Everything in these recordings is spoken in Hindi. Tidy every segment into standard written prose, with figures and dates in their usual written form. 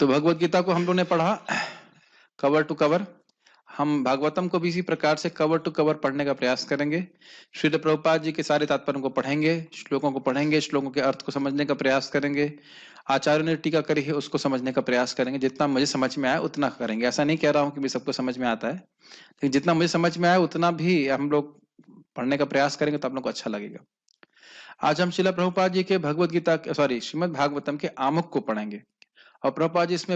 तो भगवत गीता को हम लोग ने पढ़ा कवर टू कवर। हम भागवतम को भी इसी प्रकार से कवर टू कवर पढ़ने का प्रयास करेंगे। श्रील प्रभुपाद जी के सारे तात्पर्यों को पढ़ेंगे, श्लोकों को पढ़ेंगे, श्लोकों के अर्थ को समझने का प्रयास करेंगे, आचार्यों ने टीका करी है उसको समझने का प्रयास करेंगे। जितना मुझे समझ में आया उतना करेंगे। ऐसा नहीं कह रहा हूं कि सबको समझ में आता है, लेकिन जितना मुझे समझ में आया उतना भी हम लोग पढ़ने का प्रयास करेंगे तो आप लोग को अच्छा लगेगा। आज हम श्रील प्रभुपाद जी के भगवत गीता सॉरी श्रीमद भागवतम के आमुख को पढ़ेंगे। और प्रभुपाद जी इसमें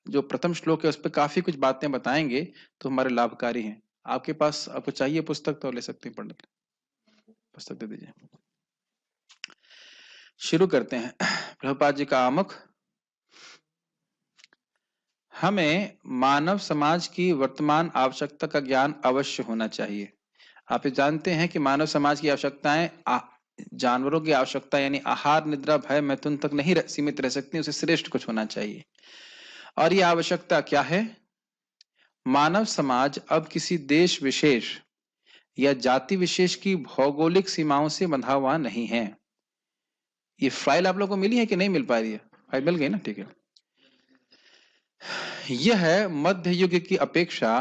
जो प्रथम श्लोक है उस पर काफी कुछ बातें बताएंगे तो हमारे लाभकारी हैं। आपके पास आपको चाहिए पुस्तक तो ले सकते हैं, पढ़ पुस्तक दे दीजिए। शुरू करते हैं। प्रभुपाद जी का आमुख। हमें मानव समाज की वर्तमान आवश्यकता का ज्ञान अवश्य होना चाहिए। आप ये जानते हैं कि मानव समाज की आवश्यकताएं जानवरों की आवश्यकता यानी आहार, निद्रा, भय, मैथुन तक नहीं सीमित रह सकती, उसे श्रेष्ठ कुछ होना चाहिए। और ये आवश्यकता क्या है? मानव समाज अब किसी देश विशेष या जाति विशेष की भौगोलिक सीमाओं से बंधा हुआ नहीं है। ये फाइल आप लोगों को मिली है कि नहीं मिल पा रही है? फाइल मिल गई ना, ठीक है। यह मध्य युग की अपेक्षा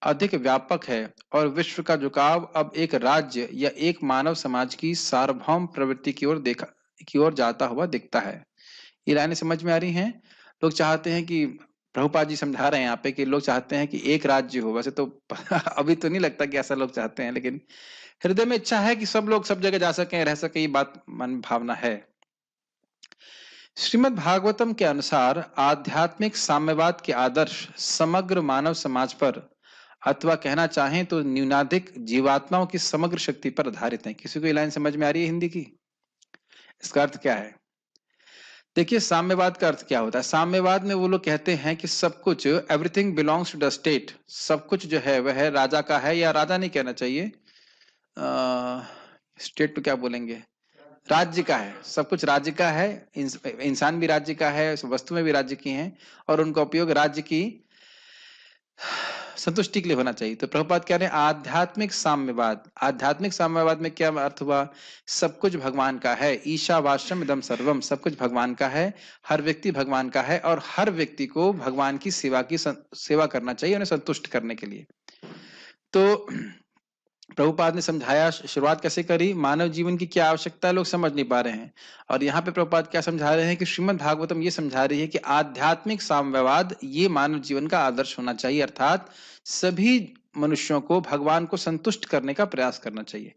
अधिक व्यापक है और विश्व का झुकाव अब एक राज्य या एक मानव समाज की सार्वभौम प्रवृत्ति की ओर जाता हुआ दिखता है। ये लाइनें समझ में आ रही हैं? लोग चाहते हैं कि प्रभुपाद जी समझा रहे हैं यहाँ पे कि लोग चाहते हैं कि एक राज्य हो। वैसे तो अभी तो नहीं लगता कि ऐसा लोग चाहते हैं, लेकिन हृदय में इच्छा है कि सब लोग सब जगह जा सकें, रह सकें। ये बात मन भावना है। श्रीमद् भागवतम के अनुसार आध्यात्मिक साम्यवाद के आदर्श समग्र मानव समाज पर, अथवा कहना चाहें तो न्यूनाधिक जीवात्माओं की समग्र शक्ति पर आधारित है। किसी को ये लाइन समझ में आ रही है हिंदी की? इसका अर्थ क्या है? देखिए, साम्यवाद का अर्थ क्या होता है? साम्यवाद में वो लोग कहते हैं कि सब कुछ, everything belongs to the state, सब कुछ जो है वह राजा का है, या राजा नहीं कहना चाहिए, स्टेट तो क्या बोलेंगे, राज्य का है। सब कुछ राज्य का है। इंसान भी राज्य का है, वस्तुएं भी राज्य की हैं, और उनका उपयोग राज्य की संतुष्टि के लिए होना चाहिए। तो प्रभुपाद कह रहे हैं आध्यात्मिक साम्यवाद। आध्यात्मिक साम्यवाद में क्या अर्थ हुआ? सब कुछ भगवान का है। ईशावास्यम इदं सर्वम, सब कुछ भगवान का है, हर व्यक्ति भगवान का है, और हर व्यक्ति को भगवान की सेवा करना चाहिए, उन्हें संतुष्ट करने के लिए। तो प्रभुपाद ने समझाया, शुरुआत कैसे करी, मानव जीवन की क्या आवश्यकता है लोग समझ नहीं पा रहे हैं। और यहाँ पे प्रभुपाद क्या समझा रहे हैं कि श्रीमद् भागवतम ये समझा रही है कि आध्यात्मिक साम्यवाद ये मानव जीवन का आदर्श होना चाहिए, अर्थात सभी मनुष्यों को भगवान को संतुष्ट करने का प्रयास करना चाहिए।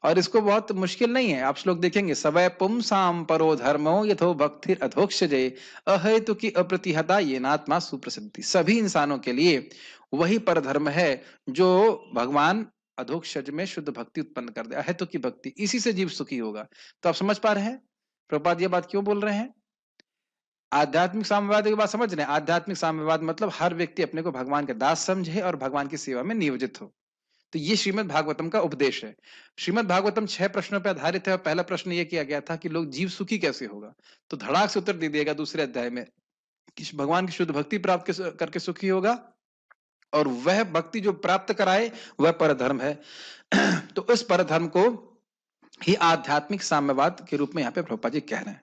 और इसको बहुत मुश्किल नहीं है। आप श्लोक देखेंगे, सवै पुंसाम परो धर्मो यथो भक्ति अधोक्षजे अहेतु की अप्रतिहता ये नात्मा सुप्रसिद्धि। सभी इंसानों के लिए वही परधर्म है जो भगवान अधोक्षज में शुद्ध भक्ति उत्पन्न कर दे, अहेतु की भक्ति, इसी से जीव सुखी होगा। तो आप समझ पा रहे हैं प्रभुपाद ये बात क्यों बोल रहे हैं? आध्यात्मिक साम्यवाद की बात समझ रहे हैं? आध्यात्मिक साम्यवाद मतलब हर व्यक्ति अपने को भगवान के दास समझे और भगवान की सेवा में नियोजित हो। तो ये श्रीमद् भागवतम का उपदेश है। श्रीमद् भागवतम 6 प्रश्नों पर आधारित है, और पहला प्रश्न ये किया गया था कि लोग जीव सुखी कैसे होगा, तो धड़ाक से उत्तर दे दिएगा दूसरे अध्याय में कि भगवान की शुद्ध भक्ति प्राप्त करके सुखी होगा, और वह भक्ति जो प्राप्त कराए वह परधर्म है। तो उस परधर्म को ही आध्यात्मिक साम्यवाद के रूप में यहाँ पे प्रभुपाद जी कह रहे हैं।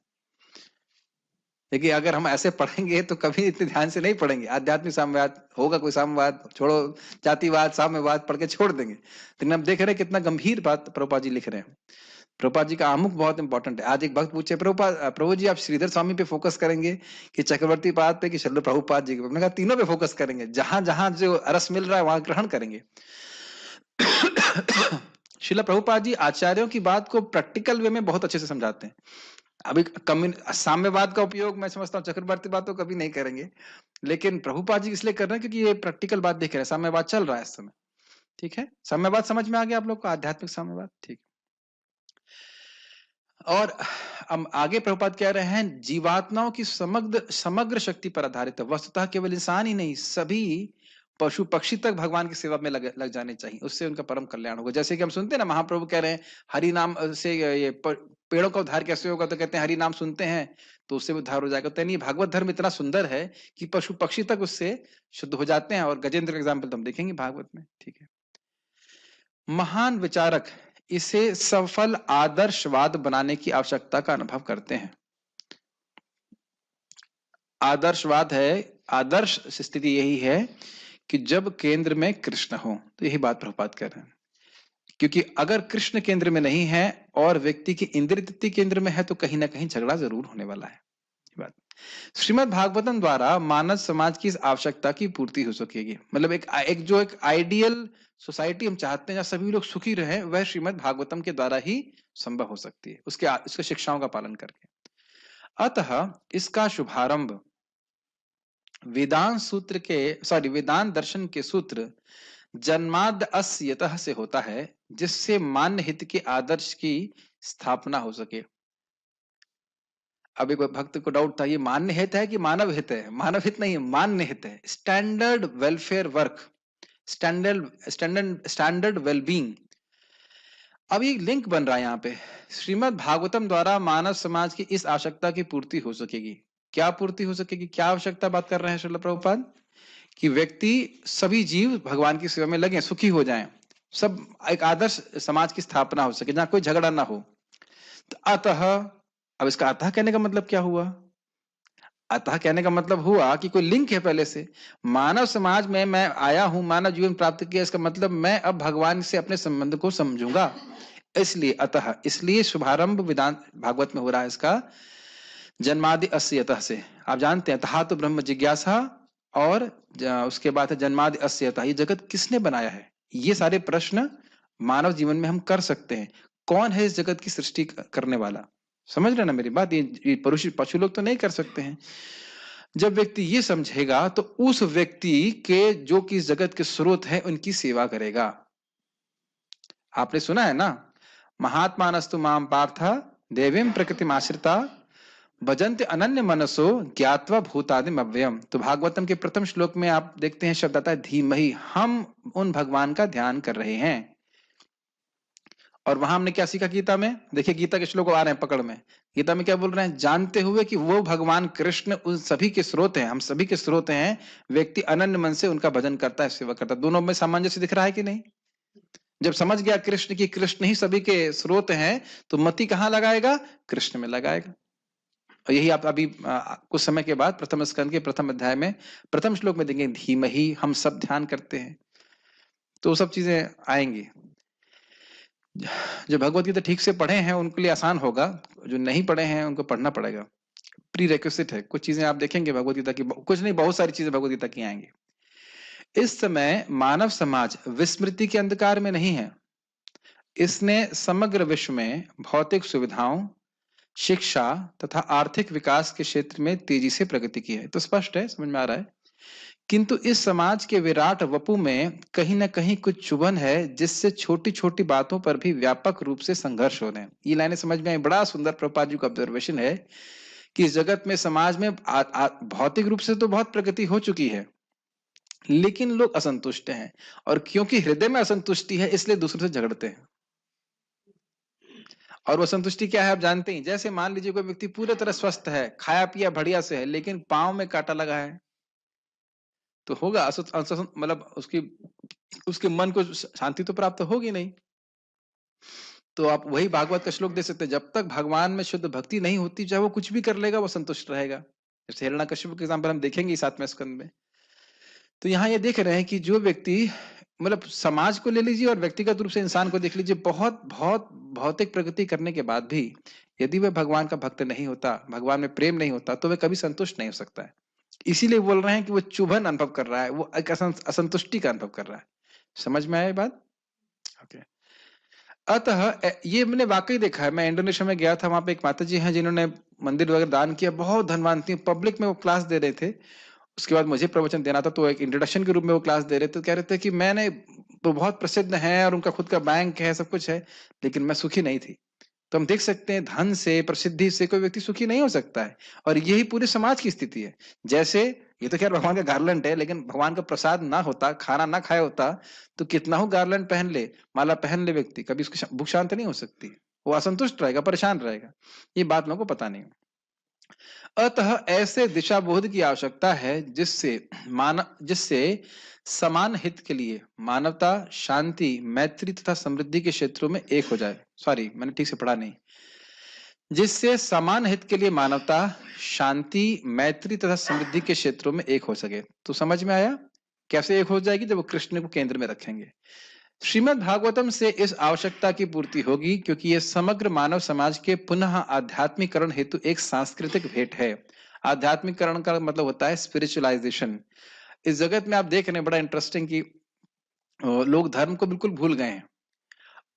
देखिए, अगर हम ऐसे पढ़ेंगे तो कभी इतने ध्यान से नहीं पढ़ेंगे। आध्यात्मिक साम्यवाद होगा, कोई साम्यवाद छोड़ो, जातिवाद साम्यवाद पढ़ के छोड़ देंगे। लेकिन हम देख रहे हैं कितना गंभीर बात प्रभुपाद जी लिख रहे हैं। प्रभुपाद जी का आमुख बहुत इंपॉर्टेंट है। आज एक भक्त पूछे, प्रभु जी आप श्रीधर स्वामी पे फोकस करेंगे कि चक्रवर्ती पाद पे कि श्रील प्रभुपाद जी पे? मैंने कहा तीनों पे फोकस करेंगे, जहां जहां जो रस मिल रहा है वहां ग्रहण करेंगे। श्रील प्रभुपाद जी आचार्यों की बात को प्रैक्टिकल वे में बहुत अच्छे से समझाते हैं। अभी साम्यवाद का उपयोग मैं समझता हूँ चक्रवर्ती बात तो कभी नहीं करेंगे, लेकिन प्रभुपाद जी इसलिए कर रहे हैं क्योंकि ये प्रैक्टिकल बात देख रहे हैं। साम्यवाद चल रहा है इस समय, ठीक है? साम्यवाद समझ में आ गया आप लोग को? आध्यात्मिक साम्यवाद, ठीक। और हम आगे प्रभुपाद कह रहे हैं जीवात्माओं की समग्र शक्ति पर आधारित है। वस्तुतः केवल इंसान ही नहीं, सभी पशु पक्षी तक भगवान की सेवा में लग जाने चाहिए, उससे उनका परम कल्याण होगा। जैसे कि हम सुनते हैं ना, महाप्रभु कह रहे हैं हरि नाम से ये पेड़ों का उद्धार कैसे होगा, तो कहते हैं हरि नाम सुनते हैं तो उससे उद्धार हो जाएगा। तो नहीं, भागवत धर्म इतना सुंदर है कि पशु पक्षी तक उससे शुद्ध हो जाते हैं। और गजेंद्र का एग्जाम्पल तो हम देखेंगे भागवत में, ठीक है। महान विचारक इसे सफल आदर्शवाद बनाने की आवश्यकता का अनुभव करते हैं। आदर्शवाद है, आदर्श स्थिति यही है कि जब केंद्र में कृष्ण हो, तो यही बात प्रभुपाद कर रहे हैं। क्योंकि अगर कृष्ण केंद्र में नहीं है और व्यक्ति की इंद्रिय तृप्ति केंद्र में है, तो कहीं ना कहीं झगड़ा जरूर होने वाला है। ये बात श्रीमद् भागवतम द्वारा मानव समाज की इस आवश्यकता की पूर्ति हो सकेगी। मतलब एक आइडियल सोसाइटी हम चाहते हैं जहां सभी लोग सुखी रहे, वह श्रीमद् भागवतम के द्वारा ही संभव हो सकती है, उसके शिक्षाओं का पालन करके। अतः इसका शुभारंभ वेदांत दर्शन के सूत्र जन्माद अस्य यतः से होता है, जिससे मान्य हित के आदर्श की स्थापना हो सके। अब एक भक्त को डाउट था, ये मान्य हित है कि मानव हित है? मानव हित नहीं है, मान्य हित है। Standard welfare work, standard wellbeing. अब ये लिंक बन रहा है यहाँ पे, श्रीमद् भागवतम द्वारा मानव समाज की इस आवश्यकता की पूर्ति हो सकेगी। क्या पूर्ति हो सकेगी, क्या आवश्यकता बात कर रहे हैं श्रील प्रभुपाद? कि व्यक्ति, सभी जीव भगवान की सेवा में लगे, सुखी हो जाएं, सब एक आदर्श समाज की स्थापना हो सके जहां कोई झगड़ा ना हो। तो अतः, अब इसका अतः कहने का मतलब क्या हुआ? अतः कहने का मतलब हुआ कि कोई लिंक है पहले से। मानव समाज में मैं आया हूं, मानव जीवन प्राप्त किया, इसका मतलब मैं अब भगवान से अपने संबंध को समझूंगा। इसलिए अतः, इसलिए शुभारंभ वेदांत भागवत में हो रहा है इसका जन्मादि अस्य यतः से। आप जानते हैं तहा तो ब्रह्म जिज्ञासा, और उसके बाद है जन्मादि अस्य यतः। ये जगत किसने बनाया है? ये सारे प्रश्न मानव जीवन में हम कर सकते हैं। कौन है इस जगत की सृष्टि करने वाला? समझ रहे ना मेरी बात? ये पशु लोग तो नहीं कर सकते हैं। जब व्यक्ति ये समझेगा तो उस व्यक्ति के जो कि इस जगत के स्रोत है उनकी सेवा करेगा। आपने सुना है ना, महात्मानस्तु माम पार्थ देवीम प्रकृति आश्रिता भजन्ते अनन्य मनसो ज्ञात्वा भूतादिम अव्ययम। तो भागवतम के प्रथम श्लोक में आप देखते हैं शब्द आता है धीमहि, हम उन भगवान का ध्यान कर रहे हैं। और वहां हमने क्या सीखा गीता में? देखिए गीता के श्लोक आ रहे हैं पकड़ में। गीता में क्या बोल रहे हैं? जानते हुए कि वो भगवान कृष्ण उन सभी के स्रोत हैं, हम सभी के स्रोत हैं, व्यक्ति अनन्य मन से उनका भजन करता है, सेवा करता है। दोनों में सामंजस्य दिख रहा है कि नहीं? जब समझ गया कृष्ण की कृष्ण ही सभी के स्रोत हैं, तो मति कहां लगाएगा? कृष्ण में लगाएगा। और यही आप अभी कुछ समय के बाद प्रथम स्कंद के प्रथम अध्याय में प्रथम श्लोक में देंगे धीमहि, हम सब ध्यान करते हैं। तो सब चीजें आएंगी। जो भगवत गीता ठीक से पढ़े हैं उनके लिए आसान होगा, जो नहीं पढ़े हैं उनको पढ़ना पड़ेगा। प्री रेक्विजिट है। कुछ चीजें आप देखेंगे भगवत गीता की, कुछ नहीं बहुत सारी चीजें भगवत गीता की आएंगी। इस समय मानव समाज विस्मृति के अंधकार में नहीं है। इसने समग्र विश्व में भौतिक सुविधाओं, शिक्षा तथा आर्थिक विकास के क्षेत्र में तेजी से प्रगति की है। तो स्पष्ट है, समझ में आ रहा है। किंतु इस समाज के विराट वपु में कहीं ना कहीं कुछ चुभन है, जिससे छोटी छोटी बातों पर भी व्यापक रूप से संघर्ष हो रहे हैं। ये लाइनें समझ में आई। बड़ा सुंदर प्रभुपाद जी का ऑब्जर्वेशन है कि इस जगत में, समाज में भौतिक रूप से तो बहुत प्रगति हो चुकी है, लेकिन लोग असंतुष्ट हैं। और क्योंकि हृदय में असंतुष्टि है, इसलिए दूसरों से झगड़ते हैं। और वो संतुष्टि क्या है आप जानते हैं? जैसे मान लीजिए कोई व्यक्ति पूरी तरह स्वस्थ है, खाया पिया बढ़िया से है, लेकिन पांव में कांटा लगा है, तो होगा मतलब उसके मन को शांति तो प्राप्त होगी नहीं। तो आप वही भागवत का श्लोक दे सकते हैं, जब तक भगवान में शुद्ध भक्ति नहीं होती, चाहे वो कुछ भी कर लेगा वो संतुष्ट रहेगा। जैसे हिरण्यकश्यप के एग्जाम्पल हम देखेंगे 7वें स्कंद में। तो यहाँ ये देख रहे हैं कि जो व्यक्ति, मतलब समाज को ले लीजिए और व्यक्तिगत रूप से इंसान को देख लीजिए, बहुत बहुत भौतिक प्रगति करने के बाद भी यदि वह भगवान का भक्त नहीं होता, भगवान में प्रेम नहीं होता, तो वह कभी संतुष्ट नहीं हो सकता है। इसीलिए बोल रहे हैं कि वो चुभन अनुभव कर रहा है, वो एक असंतुष्टि का अनुभव कर रहा है। समझ में आया ये बात? ओके। अतः ये मैंने वाकई देखा है। मैं इंडोनेशिया में गया था, वहां पे एक माता जी हैं जिन्होंने मंदिर वगैरह दान किया, बहुत धनवान थी, पब्लिक में वो क्लास दे रहे थे। उसके बाद मुझे प्रवचन देना था, तो एक इंट्रोडक्शन के रूप में वो क्लास दे रहे थे। तो कह रहे थे कि मैंने तो बहुत प्रसिद्ध है और उनका खुद का बैंक है, सब कुछ है, लेकिन मैं सुखी नहीं थी। तो हम देख सकते हैं धन से, प्रसिद्धि से कोई व्यक्ति सुखी नहीं हो सकता है। और यही पूरे समाज की स्थिति है। जैसे ये तो खैर भगवान का गार्लैंड है, लेकिन भगवान का प्रसाद ना होता, खाना ना खाया होता, तो कितना हो गार्लैंड पहन ले, माला पहन ले, व्यक्ति कभी उसकी भूख शांत नहीं हो सकती। वो असंतुष्ट रहेगा, परेशान रहेगा। ये बात लोगों को पता नहीं। अतः ऐसे दिशा बोध की आवश्यकता है जिससे समान हित के लिए मानवता, शांति, मैत्री तथा समृद्धि के क्षेत्रों में एक हो जाए। सॉरी, मैंने ठीक से पढ़ा नहीं। जिससे समान हित के लिए मानवता, शांति, मैत्री तथा समृद्धि के क्षेत्रों में एक हो सके। तो समझ में आया कैसे एक हो जाएगी? जब वो कृष्ण को केंद्र में रखेंगे। श्रीमद् भागवतम से इस आवश्यकता की पूर्ति होगी, क्योंकि यह समग्र मानव समाज के पुनः आध्यात्मिकरण हेतु एक सांस्कृतिक भेंट है। आध्यात्मिकरण का मतलब होता है स्पिरिचुअलाइजेशन। इस जगत में आप देख रहे हैं, बड़ा इंटरेस्टिंग कि लोग धर्म को बिल्कुल भूल गए हैं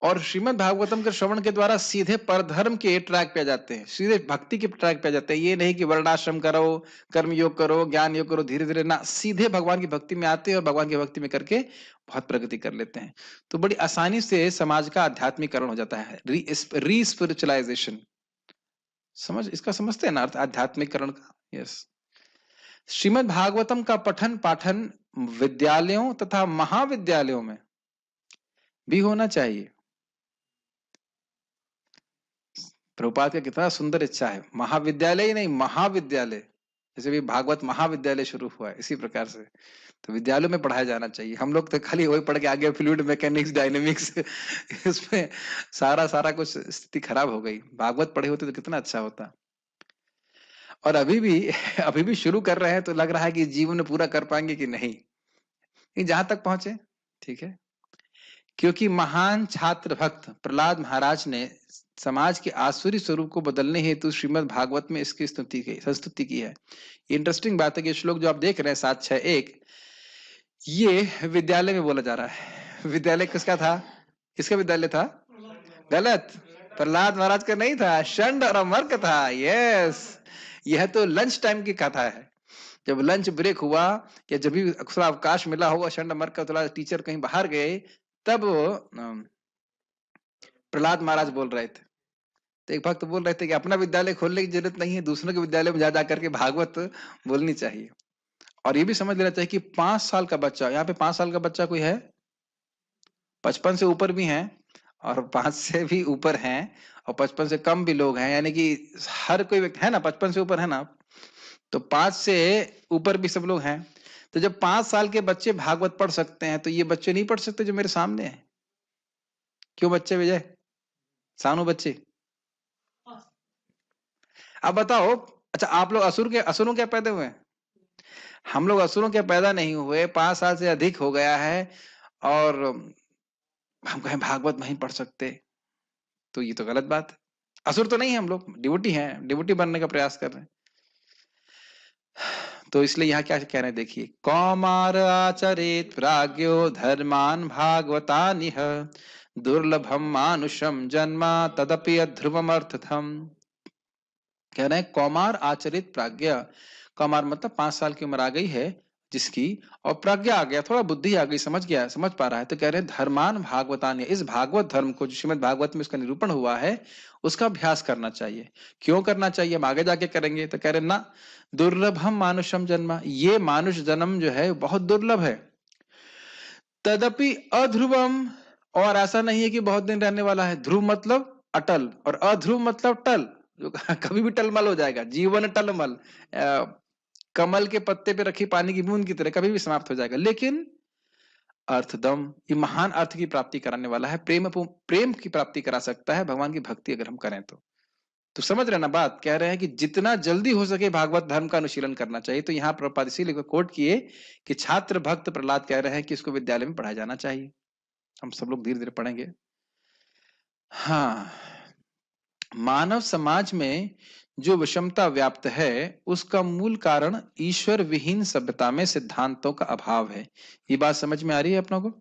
और श्रीमद् भागवतम के श्रवण के द्वारा सीधे परधर्म के ट्रैक पे आ जाते हैं, सीधे भक्ति के ट्रैक पे आ जाते हैं। ये नहीं कि वर्णाश्रम करो, कर्म योग करो, ज्ञान योग करो, धीरे धीरे ना, सीधे भगवान की भक्ति में आते हैं और भगवान की भक्ति में करके बहुत प्रगति कर लेते हैं। तो बड़ी आसानी से समाज का आध्यात्मिकरण हो जाता है, री स्पिरिचुअलाइजेशन। समझ इसका समझते हैं ना अर्थ, आध्यात्मिकरण का? यस। श्रीमद् भागवतम का पठन पाठन विद्यालयों तथा महाविद्यालयों में भी होना चाहिए। प्रभुपाद का कितना सुंदर इच्छा है, महाविद्यालय ही नहीं, महाविद्यालय। जैसे भी भागवत महाविद्यालय शुरू हुआ है, इसी प्रकार से तो विद्यालयों में पढ़ाया जाना चाहिए। हम लोग तो खाली वही पढ़ के आगे फ्लूइड मैकेनिक्स, डायनेमिक्स इसमें सारा सारा कुछ स्थिति खराब हो गई। भागवत पढ़े होते तो कितना अच्छा होता। और अभी भी शुरू कर रहे हैं तो लग रहा है कि जीवन में पूरा कर पाएंगे कि नहीं, जहां तक पहुंचे ठीक है। क्योंकि महान छात्र भक्त प्रहलाद महाराज ने समाज के आसुरी स्वरूप को बदलने हेतु श्रीमद् भागवत में इसकी संस्तुति की है। इंटरेस्टिंग बात है कि श्लोक जो आप देख रहे हैं 761, ये विद्यालय में बोला जा रहा है। विद्यालय किसका था? किसका विद्यालय था? गलत, प्रहलाद महाराज का नहीं था, षंड और अमर्क था। यस, यह तो लंच टाइम की कथा है। जब लंच ब्रेक हुआ या जब भी थोड़ा अवकाश मिला होगा, षंड अमर्क का थोड़ा टीचर कहीं बाहर गए, तब प्रहलाद महाराज बोल रहे थे। तो एक भक्त बोल रहे थे कि अपना विद्यालय खोलने की जरूरत नहीं है, दूसरों के विद्यालय में जा करके भागवत बोलनी चाहिए। और ये भी समझ लेना चाहिए कि 5 साल का बच्चा, यहाँ पे 5 साल का बच्चा कोई है, 55 से ऊपर भी हैं और 5 से भी ऊपर हैं और 55 से कम भी लोग हैं, यानी कि हर कोई व्यक्ति है ना, 55 से ऊपर है ना, तो 5 से ऊपर भी सब लोग हैं। तो जब 5 साल के बच्चे भागवत पढ़ सकते हैं, तो ये बच्चे नहीं पढ़ सकते जो मेरे सामने हैं? क्यों बच्चे विजय, सानू बच्चे? अब बताओ, अच्छा आप लोग असुरों के पैदा हुए? हम लोग असुरों के पैदा नहीं हुए, 5 साल से अधिक हो गया है और हम कहें भागवत नहीं पढ़ सकते, तो ये तो गलत बात है। असुर तो नहीं है हम लोग, डिवोटी हैं, डिवोटी बनने का प्रयास कर रहे हैं। तो इसलिए यहाँ क्या कह रहे हैं देखिए, कौमार आचरेत प्राज्ञो धर्मान भागवतानिह दुर्लभम मानुषम जन्मा तदपि अध्रुवम अर्थथम। कह रहे हैं कौमार आचरित प्राज्ञा, कौमार मतलब 5 साल की उम्र आ गई है जिसकी, और प्रज्ञा आ गया, थोड़ा बुद्धि आ गई, समझ गया, समझ पा रहा है, तो कह रहे हैं धर्मान भागवतान, इस भागवत धर्म को जो श्रीमद् भागवत में उसका निरूपण हुआ है उसका अभ्यास करना चाहिए। क्यों करना चाहिए हम आगे जाके करेंगे। तो कह रहे ना, दुर्लभम मानुषम जन्म, ये मानुष जन्म जो है बहुत दुर्लभ है। तदपि अध्रुवम, और ऐसा नहीं है कि बहुत दिन रहने वाला है। ध्रुव मतलब अटल और अध्रुव मतलब टल, जो कभी भी टलमल हो जाएगा। जीवन टलमल, कमल के पत्ते पे रखी पानी की बूंद की तरह कभी भी समाप्त हो जाएगा। लेकिन अर्थदम, ये महान अर्थ की प्राप्ति कराने वाला है, प्रेम की प्राप्ति करा सकता है भगवान की भक्ति अगर हम करें तो समझ रहे ना बात। कह रहे हैं कि जितना जल्दी हो सके भागवत धर्म का अनुशीलन करना चाहिए। तो यहाँ प्रभुपाद इसीलिए कोट किए कि छात्र भक्त प्रहलाद कह रहे हैं कि इसको विद्यालय में पढ़ाया जाना चाहिए। हम सब लोग धीरे धीरे पढ़ेंगे। हाँ, मानव समाज में जो विषमता व्याप्त है उसका मूल कारण ईश्वर विहीन सभ्यता में सिद्धांतों का अभाव है। ये बात समझ में आ रही है अपनों को?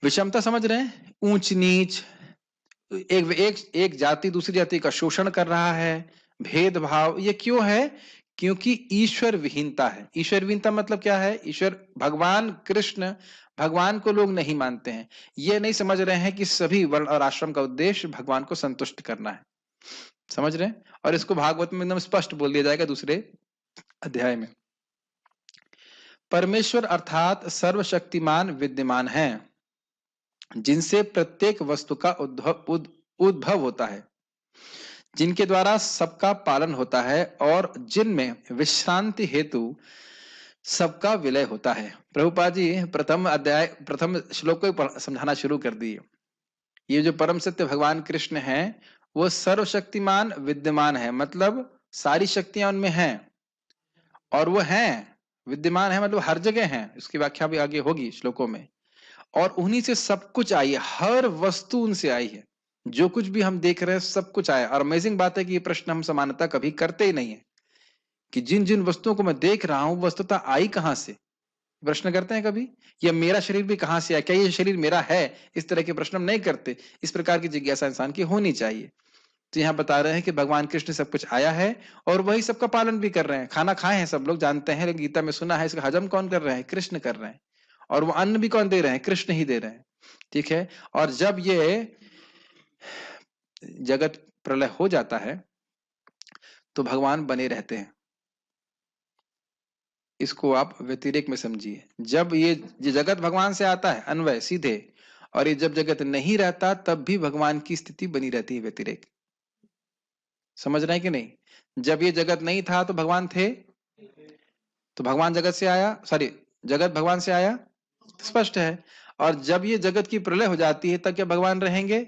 विषमता समझ रहे हैं, ऊंच नीच, एक जाति दूसरी जाति का शोषण कर रहा है, भेदभाव, ये क्यों है? क्योंकि ईश्वर विहीनता है। ईश्वर विहीनता मतलब क्या है? ईश्वर भगवान कृष्ण, भगवान को लोग नहीं मानते हैं, ये नहीं समझ रहे हैं कि सभी वर्ण और आश्रम का उद्देश्य भगवान को संतुष्ट करना है। समझ रहे हैं? और इसको भागवत में एकदम स्पष्ट बोल दिया जाएगा दूसरे अध्याय में। परमेश्वर अर्थात सर्वशक्तिमान विद्यमान है, जिनसे प्रत्येक वस्तु का उद्भव होता है, जिनके द्वारा सबका पालन होता है और जिनमें विश्रांति हेतु सबका विलय होता है। प्रभुपाद जी प्रथम श्लोक को समझाना शुरू कर दिए। ये जो परम सत्य भगवान कृष्ण हैं वो सर्वशक्तिमान विद्यमान है, मतलब सारी शक्तियां उनमें हैं, और वो हैं, विद्यमान है मतलब हर जगह हैं, इसकी व्याख्या भी आगे होगी श्लोकों में। और उन्हीं से सब कुछ आई है, हर वस्तु उनसे आई है, जो कुछ भी हम देख रहे हैं सब कुछ आया। और अमेजिंग बात है कि ये प्रश्न हम सामान्यतः कभी करते ही नहीं है कि जिन जिन वस्तुओं को मैं देख रहा हूं वस्तुतः आई कहां से। प्रश्न करते हैं कभी, या मेरा शरीर भी कहां से आया, क्या ये शरीर मेरा है, इस तरह के प्रश्न हम नहीं करते। इस प्रकार की जिज्ञासा इंसान की होनी चाहिए। तो यहाँ बता रहे हैं कि भगवान कृष्ण सब कुछ आया है और वही सबका पालन भी कर रहे हैं। खाना खाए हैं सब लोग जानते हैं, लेकिन गीता में सुना है इसका हजम कौन कर रहे हैं, कृष्ण कर रहे हैं। और वो अन्न भी कौन दे रहे हैं, कृष्ण ही दे रहे हैं। ठीक है। और जब ये जगत प्रलय हो जाता है तो भगवान बने रहते हैं। इसको आप व्यतिरेक में समझिए। जब ये जगत भगवान से आता है अन्वय सीधे, और ये जब जगत नहीं रहता तब भी भगवान की स्थिति बनी रहती है, व्यतिरेक। समझ रहे हैं कि नहीं। जब ये जगत नहीं था तो भगवान थे, तो भगवान जगत से आया, सॉरी, जगत भगवान से आया, स्पष्ट है। और जब ये जगत की प्रलय हो जाती है तब क्या भगवान रहेंगे,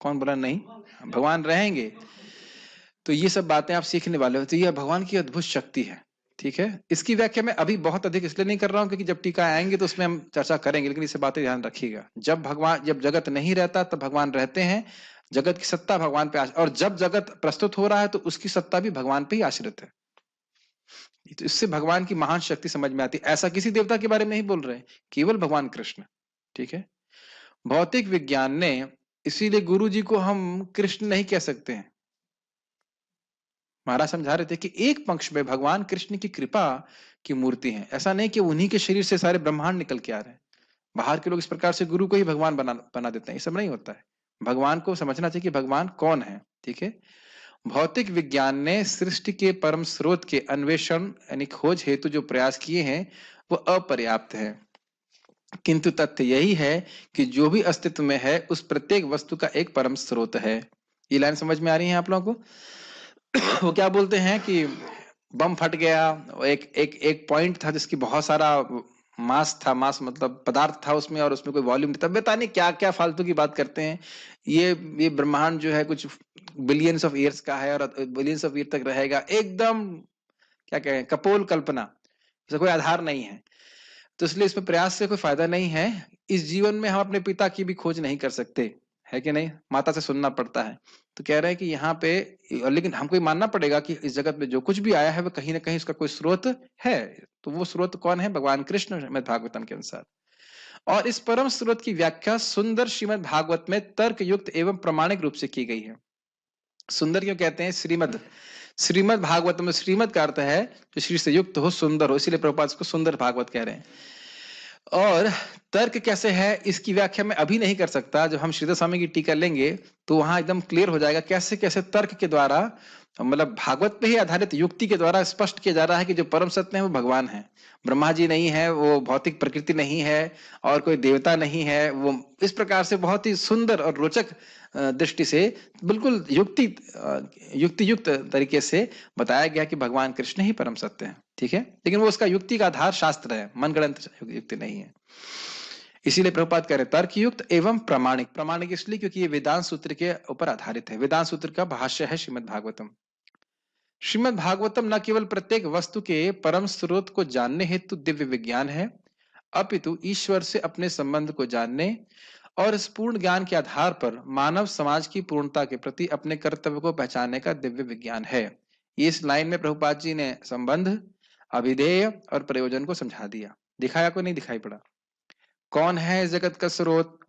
कौन बोला नहीं, भगवान रहेंगे। तो ये सब बातें आप सीखने वाले हो, तो यह भगवान की अद्भुत शक्ति है। ठीक है। इसकी व्याख्या मैं अभी बहुत अधिक इसलिए नहीं कर रहा हूं क्योंकि जब टीका आएंगे तो उसमें हम चर्चा करेंगे, लेकिन इसे बातें ध्यान रखिएगा। जब जगत नहीं रहता तब भगवान रहते हैं, जगत की सत्ता भगवान पे और जब जगत प्रस्तुत हो रहा है तो उसकी सत्ता भी भगवान पे ही आश्रित है। तो इससे भगवान की महान शक्ति समझ में आती है। ऐसा किसी देवता के बारे में नहीं बोल रहे, केवल भगवान कृष्ण। ठीक है। भौतिक विज्ञान ने, इसीलिए गुरु जी को हम कृष्ण नहीं कह सकते हैं। महाराज समझा रहे थे कि एक पक्ष में भगवान कृष्ण की कृपा की मूर्ति है, ऐसा नहीं कि उन्हीं के शरीर से सारे ब्रह्मांड निकल के आ रहे हैं। बाहर के लोग इस प्रकार से गुरु को ही भगवान बना देते हैं, ये सब नहीं होता है। भगवान को समझना चाहिए कि भगवान कौन है। ठीक है। भौतिक विज्ञान ने सृष्टि के परम स्रोत के अन्वेषण यानी खोज हेतु जो प्रयास किए हैं वो अपर्याप्त है, किंतु तथ्य यही है कि जो भी अस्तित्व में है उस प्रत्येक वस्तु का एक परम स्रोत है। ये लाइन समझ में आ रही है आप लोगों को। वो क्या बोलते हैं कि बम फट गया, एक एक एक पॉइंट था जिसकी बहुत सारा मास था, मास मतलब पदार्थ था उसमें, और उसमें कोई वॉल्यूम नहीं था। पता नहीं क्या क्या फालतू की बात करते हैं। ये ब्रह्मांड जो है कुछ बिलियंस ऑफ ईयर्स का है और बिलियंस ऑफ ईयर तक रहेगा, एकदम क्या कहें, कपोल कल्पना, इसका कोई आधार नहीं है। तो इसलिए इसमें प्रयास से कोई फायदा नहीं है। इस जीवन में हम अपने पिता की भी खोज नहीं कर सकते, है कि नहीं, माता से सुनना पड़ता है। तो कह रहे हैं कि यहाँ पे, लेकिन हमको ये मानना पड़ेगा कि इस जगत में जो कुछ भी आया है वो कहीं ना कहीं उसका कोई स्रोत है। तो वो स्रोत कौन है, भगवान कृष्ण, श्रीमद् भागवतम के अनुसार। और इस परम स्रोत की व्याख्या सुंदर श्रीमद् भागवत में तर्क युक्त एवं प्रमाणिक रूप से की गई है। सुंदर क्यों कहते हैं, श्रीमद्, श्रीमद् भागवत में श्रीमद् का अर्थ है जो श्री से युक्त हो, सुंदर हो, इसीलिए प्रभुपाद इसको सुंदर भागवत कह रहे हैं। और तर्क कैसे है इसकी व्याख्या मैं अभी नहीं कर सकता, जब हम श्रीधर स्वामी की टीका लेंगे तो वहां एकदम क्लियर हो जाएगा कैसे कैसे तर्क के द्वारा, मतलब भागवत पे ही आधारित युक्ति के द्वारा स्पष्ट किया जा रहा है कि जो परम सत्य है वो भगवान है, ब्रह्मा जी नहीं है, वो भौतिक प्रकृति नहीं है, और कोई देवता नहीं है। वो इस प्रकार से बहुत ही सुंदर और रोचक दृष्टि से बिल्कुल युक्ति युक्त तरीके से बताया गया कि भगवान कृष्ण ही परम सत्य है। ठीक है। लेकिन वो उसका युक्ति का आधार शास्त्र है, मनगढ़ंत युक्ति नहीं है। इसीलिए प्रभुपाद कह रहे तर्क युक्त एवं प्रामाणिक। प्रामाणिक इसलिए क्योंकि ये वेदांत सूत्र के ऊपर आधारित है, वेदांत सूत्र का भाष्य है श्रीमद् भागवतम। श्रीमद् भागवतम न केवल प्रत्येक वस्तु के परम स्रोत को जानने हेतु दिव्य विज्ञान है, अपितु ईश्वर से अपने संबंध को जानने और इस पूर्ण ज्ञान के आधार पर मानव समाज की पूर्णता के प्रति अपने कर्तव्य को पहचानने का दिव्य विज्ञान है। इस लाइन में प्रभुपाद जी ने संबंध, अभिधेय और प्रयोजन को समझा दिया। दिखाया को नहीं दिखाई पड़ा, कौन है जगत का स्रोत,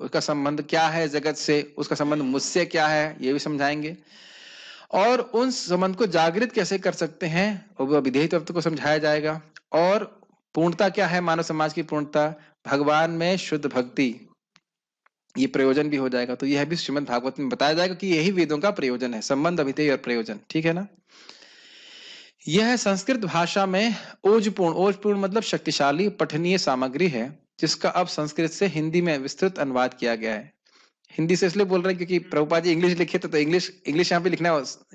उसका संबंध क्या है जगत से, उसका संबंध मुझसे क्या है ये भी समझाएंगे, और उन संबंध को जागृत कैसे कर सकते हैं और वो विधेय तत्व को समझाया जाएगा। और पूर्णता क्या है, मानव समाज की पूर्णता, भगवान में शुद्ध भक्ति, ये प्रयोजन भी हो जाएगा। तो यह भी श्रीमद् भागवत में बताया जाएगा कि यही वेदों का प्रयोजन है, संबंध, अभिधेय और प्रयोजन। ठीक है ना। यह संस्कृत भाषा में ओजपूर्ण, ओजपूर्ण मतलब शक्तिशाली पठनीय सामग्री है, जिसका अब संस्कृत से हिंदी में विस्तृत अनुवाद किया गया है। हिंदी से इसलिए बोल रहे हैं क्योंकि प्रभुपाद जी इंग्लिश लिखे थे, तो इंग्लिश इंग्लिश यहाँ पे लिखना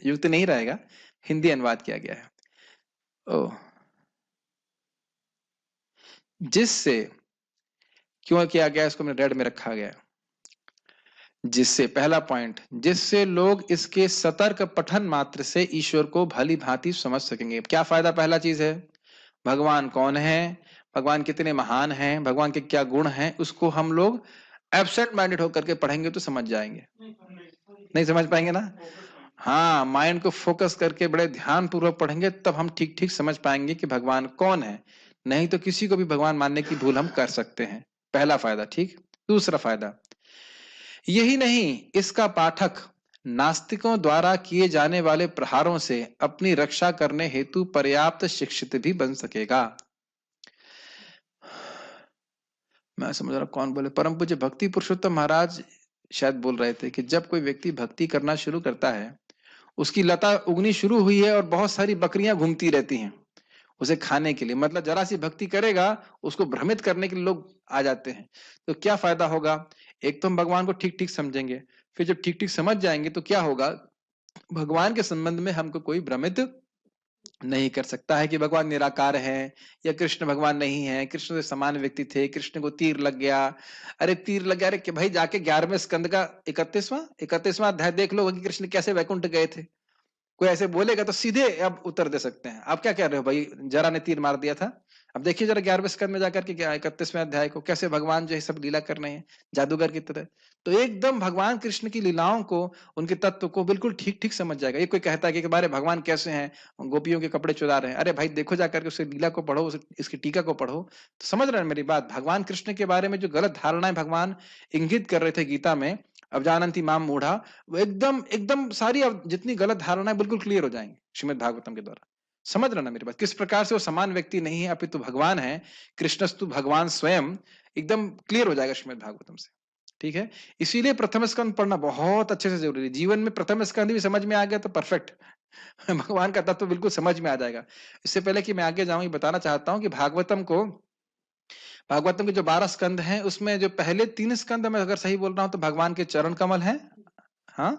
युक्त नहीं रहेगा, हिंदी अनुवाद किया गया है। ओह, जिससे क्यों किया गया, इसको मैंने रेड में रखा गया। जिससे, पहला पॉइंट, जिससे लोग इसके सतर्क पठन मात्र से ईश्वर को भली भांति समझ सकेंगे। क्या फायदा? पहला चीज है भगवान कौन है, भगवान कितने महान हैं, भगवान के क्या गुण हैं, उसको हम लोग एब्सेंट माइंडेड होकर के पढ़ेंगे तो समझ जाएंगे। नहीं समझ पाएंगे ना? हाँ, माइंड को फोकस करके बड़े ध्यान पूर्वक पढ़ेंगे तब हम ठीक ठीक समझ पाएंगे कि भगवान कौन है। नहीं तो किसी को भी भगवान मानने की भूल हम कर सकते हैं। पहला फायदा, ठीक। दूसरा फायदा, यही नहीं, इसका पाठक नास्तिकों द्वारा किए जाने वाले प्रहारों से अपनी रक्षा करने हेतु पर्याप्त शिक्षित भी बन सकेगा। मैं समझ रहा कौन बोले, परम पूज्य भक्ति पुरुषोत्तम महाराज शायद बोल रहे थे कि जब कोई व्यक्ति भक्ति करना शुरू करता है, उसकी लता उगनी शुरू हुई है और बहुत सारी बकरियां घूमती रहती हैं उसे खाने के लिए। मतलब जरा सी भक्ति करेगा, उसको भ्रमित करने के लिए लोग आ जाते हैं। तो क्या फायदा होगा? एक तो हम भगवान को ठीक ठीक समझेंगे, फिर जब ठीक ठीक समझ जाएंगे तो क्या होगा, भगवान के संबंध में हमको कोई भ्रमित नहीं कर सकता है कि भगवान निराकार है या कृष्ण भगवान नहीं है, कृष्ण से समान व्यक्ति थे, कृष्ण को तीर लग गया। अरे तीर लग गया, अरे कि भाई जाके 11वें स्कंद का 31वां अध्याय देख लो कि कृष्ण कैसे वैकुंठ गए थे। कोई ऐसे बोलेगा तो सीधे अब उत्तर दे सकते हैं, आप क्या कह रहे हो भाई, जरा ने तीर मार दिया था। अब देखिए जरा 11वें स्कंद में जाकर के क्या 31वें अध्याय को, कैसे भगवान जो है सब लीला कर रहे हैं जादूगर की तरह। तो एकदम भगवान कृष्ण की लीलाओं को, उनके तत्व को बिल्कुल ठीक ठीक समझ जाएगा। ये कोई कहता है कि बारे भगवान कैसे हैं, गोपियों के कपड़े चुरा रहे हैं, अरे भाई देखो जाकर के उसकी लीला को पढ़ो, इसकी टीका को पढ़ो तो समझ रहे हैं मेरी बात। भगवान कृष्ण के बारे में जो गलत धारणाएं भगवान इंगित कर रहे थे गीता में, अब जानंती माम मूढ़ा, वो एकदम एकदम सारी जितनी गलत धारणाएं बिल्कुल क्लियर हो जाएंगी श्रीमद् भागवतम के द्वारा। समझ रहे ना मेरी बात, किस प्रकार से वो समान व्यक्ति नहीं है अपितु भगवान है, कृष्णस्तु भगवान स्वयं, एकदम क्लियर हो जाएगा श्रीमद् भागवतम से। ठीक है, इसीलिए प्रथम स्कंद पढ़ना बहुत अच्छे से जरूरी है। जीवन में प्रथम स्कंद भी समझ में आ गया तो परफेक्ट भगवान का तत्व बिल्कुल समझ में आ जाएगा। इससे पहले कि मैं आगे जाऊं, ये बताना चाहता हूं कि भागवतम के जो 12 स्कंद हैं उसमें जो पहले 3 स्कंद, मैं अगर सही बोल रहा हूं तो भगवान के चरण कमल हैं। हाँ,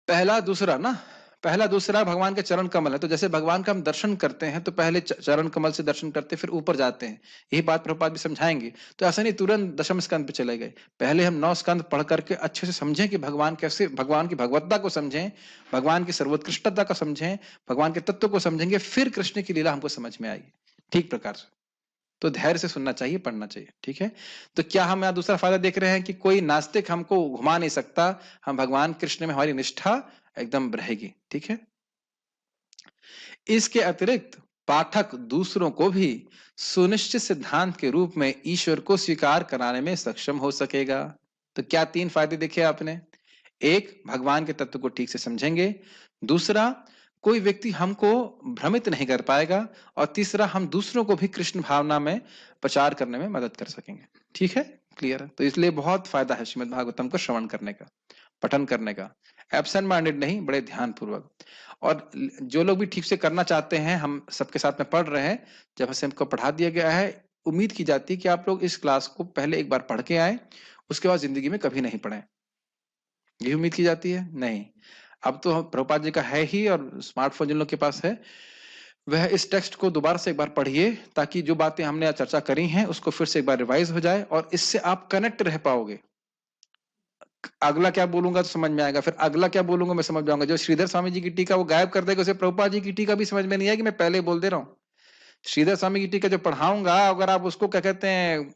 पहला दूसरा ना, पहला दूसरा भगवान के चरण कमल है। तो जैसे भगवान का हम दर्शन करते हैं तो पहले चरण कमल से दर्शन करते हैं, फिर ऊपर जाते हैं। यही बात प्रभुपाद भी समझाएंगे। तो ऐसा नहीं तुरंत दशम स्कंद पे चले गए, पहले हम 9 स्कंद पढ़ करके अच्छे से समझें कि भगवान कैसे, भगवान की भगवत्ता को समझें, भगवान की सर्वोत्कृष्टता को समझें, भगवान के तत्व को समझेंगे, फिर कृष्ण की लीला हमको समझ में आएगी ठीक प्रकार से। तो धैर्य से सुनना चाहिए, पढ़ना चाहिए। ठीक है, तो क्या हम यहाँ दूसरा फायदा देख रहे हैं कि कोई नास्तिक हमको घुमा नहीं सकता, हम भगवान कृष्ण में हमारी निष्ठा एकदम रहेगी। ठीक है, इसके अतिरिक्त पाठक दूसरों को भी सुनिश्चित सिद्धांत के रूप में ईश्वर को स्वीकार कराने में सक्षम हो सकेगा। तो क्या 3 फायदे देखे आपने? एक, भगवान के तत्व को ठीक से समझेंगे। दूसरा, कोई व्यक्ति हमको भ्रमित नहीं कर पाएगा। और तीसरा, हम दूसरों को भी कृष्ण भावना में प्रचार करने में मदद कर सकेंगे। ठीक है, क्लियर है? तो इसलिए बहुत फायदा है श्रीमद् भागवतम को श्रवण करने का, पठन करने का, एब्सेंट माइंडेड नहीं, बड़े ध्यान पूर्वक। और जो लोग भी ठीक से करना चाहते हैं, हम सबके साथ में पढ़ रहे हैं, जब से हमको पढ़ा दिया गया है, उम्मीद की जाती है कि आप लोग इस क्लास को पहले एक बार पढ़ के आए, उसके बाद जिंदगी में कभी नहीं पढ़े। ये उम्मीद की जाती है नहीं। अब तो प्रभुपाद जी का है ही, और स्मार्टफोन जिन लोग के पास है वह इस टेक्स्ट को दोबारा से एक बार पढ़िए, ताकि जो बातें हमने आज चर्चा करी हैं उसको फिर से एक बार रिवाइज हो जाए, और इससे आप कनेक्ट रह पाओगे। अगला क्या बोलूंगा तो समझ में आएगा, फिर अगला क्या बोलूंगा मैं समझ जाऊंगा। जो श्रीधर स्वामी जी की टीका वो गायब कर देगा, उसे प्रभुपाद जी की टीका भी समझ में नहीं आएगी, मैं पहले बोल दे रहा हूँ। श्रीधर स्वामी की टीका जो पढ़ाऊंगा, अगर आप उसको क्या कहते हैं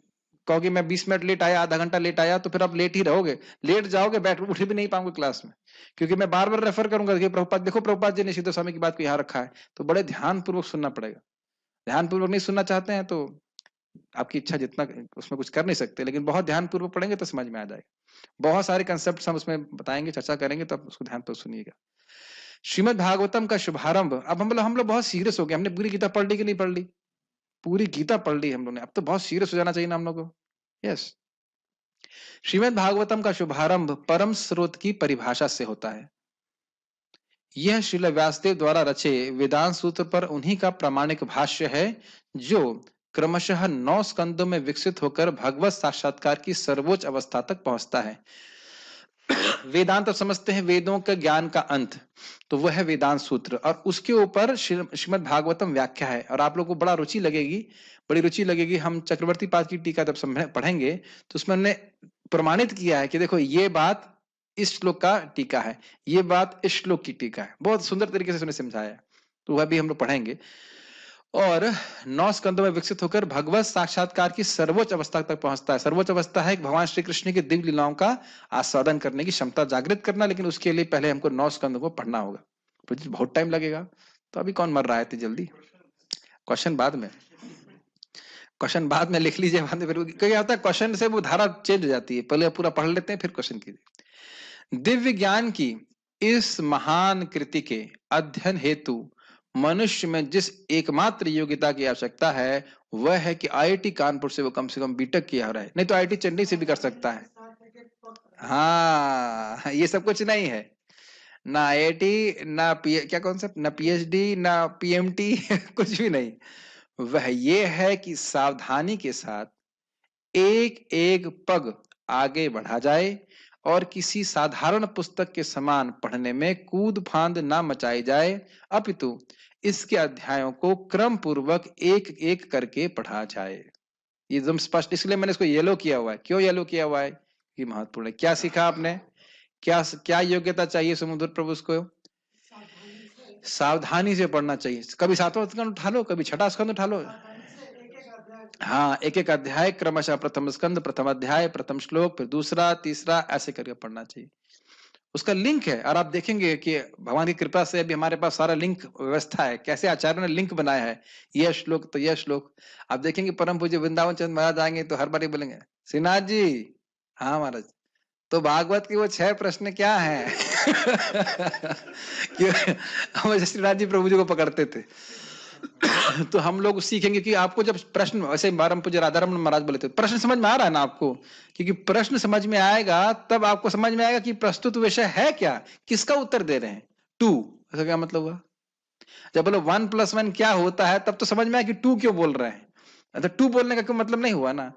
कहोगे मैं 20 मिनट लेट आया, आधा घंटा लेट आया, तो फिर आप लेट ही रहोगे, लेट जाओगे, बैठ उठ भी नहीं पाओगे क्लास में। क्योंकि मैं बार बार रेफर करूंगा कि प्रभुपाद, देखो प्रभुपाद जी ने श्रीधर स्वामी की बात को यहाँ रखा है। तो बड़े ध्यान पूर्वक सुनना पड़ेगा। ध्यान पूर्वक नहीं सुनना चाहते हैं तो आपकी इच्छा, जितना उसमें कुछ कर नहीं सकते, लेकिन बहुत ध्यान पूर्वक पढ़ेंगे तो समझ में आ जाएगा। बहुत सारे कंसेप्ट हम उसमें बताएंगे, चर्चा करेंगे, तो आप उसको ध्यान पूर्वक सुनिएगा। श्रीमद् भागवतम का शुभारंभ, अब हम लोग बहुत सीरियस हो गए। हमने पूरी गीता पढ़ ली कि नहीं पढ़ ली? पूरी गीता पढ़ ली हम लोग ने, अब तो बहुत सीरियस हो जाना चाहिए ना हम लोग को। यस, श्रीमद् भागवतम का शुभारंभ परम स्रोत की परिभाषा से होता है। यह श्रील व्यासदेव द्वारा रचे वेदांत सूत्र पर उन्हीं का प्रामाणिक भाष्य है, जो क्रमशः 9 स्कंदों में विकसित होकर भगवत साक्षात्कार की सर्वोच्च अवस्था तक पहुंचता है। वेदांत तो समझते हैं वेदों का ज्ञान का अंत, तो वह है वेदांत सूत्र, और उसके ऊपर श्रीमद् भागवतम व्याख्या है। और आप लोगों को बड़ा रुचि लगेगी, बड़ी रुचि लगेगी। हम चक्रवर्ती पाद की टीका जब पढ़ेंगे तो उसमें हमने प्रमाणित किया है कि देखो ये बात इस श्लोक का टीका है, ये बात इस श्लोक की टीका है। बहुत सुंदर तरीके से उसने समझाया है, तो वह भी हम लोग पढ़ेंगे। और 9 स्कंदों में विकसित होकर भगवत साक्षात्कार की सर्वोच्च अवस्था तक पहुंचता है। सर्वोच्च अवस्था है भगवान श्री कृष्ण की दिव्य लीलाओं का आस्वादन करने की क्षमता जागृत करना, लेकिन उसके लिए पहले हमको 9 स्कंदों को पढ़ना होगा, तो बहुत टाइम लगेगा। तो अभी कौन मर रहा है इतनी जल्दी? क्वेश्चन बाद में, क्वेश्चन बाद में लिख लीजिए, बाद में फिर क्या होता है क्वेश्चन से वो धारा चेंज हो जाती है, पहले पूरा पढ़ लेते हैं फिर क्वेश्चन कीजिए। दिव्य ज्ञान की इस महान कृति के अध्ययन हेतु मनुष्य में जिस एकमात्र योग्यता की आवश्यकता है वह है कि आईआईटी कानपुर से वो कम बीटेक किया हो रहा है, नहीं तो आईआईटी चेन्नई से भी कर सकता है। हाँ, ये सब कुछ नहीं है, ना आईआईटी ना क्या कॉन्सेप्ट, ना पीएचडी ना पीएमटी कुछ भी नहीं। वह ये है कि सावधानी के साथ एक एक पग आगे बढ़ा जाए और किसी साधारण पुस्तक के समान पढ़ने में कूद फांद ना मचाई जाए, अपितु इसके अध्यायों को क्रम पूर्वक एक एक करके पढ़ा जाए। ये एकदम स्पष्ट, इसलिए मैंने इसको येलो किया हुआ है। क्यों येलो किया हुआ है? ये महत्वपूर्ण है। क्या सीखा आपने? क्या क्या योग्यता चाहिए समुद्र प्रभु को? सावधानी से पढ़ना चाहिए। कभी 7वां स्कंद उठा लो, कभी 6ठा स्कंद उठा लो। हाँ, एक एक अध्याय क्रमशः, प्रथम स्कंद, प्रथम अध्याय, प्रथम श्लोक, फिर दूसरा, तीसरा, ऐसे करके पढ़ना चाहिए। उसका लिंक है, और आप देखेंगे कि भगवान की कृपा से अभी हमारे पास सारा लिंक व्यवस्था है, कैसे आचार्य ने लिंक बनाया है, यह श्लोक तो यह श्लोक। आप देखेंगे परम पूज्य वृंदावन चंद्र महाराज आएंगे तो हर बार बोलेंगे, श्रीनाथ जी, हाँ महाराज, तो भागवत की वो 6 प्रश्न क्या है? हम श्रीनाथ जी प्रभु जी को पकड़ते थे। तो हम लोग सीखेंगे कि आपको जब प्रश्न, वैसे परम पूज्य राधारमण महाराज बोले थे, प्रश्न समझ में आ रहा है ना आपको? क्योंकि प्रश्न समझ में आएगा तब आपको समझ में आएगा कि प्रस्तुत विषय है क्या, किसका उत्तर दे रहे हैं। 2, ऐसा क्या मतलब हुआ? जब बोलो 1+1 क्या होता है तब तो समझ में आया कि 2 क्यों बोल रहे हैं। तो 2 बोलने का कोई मतलब नहीं हुआ ना।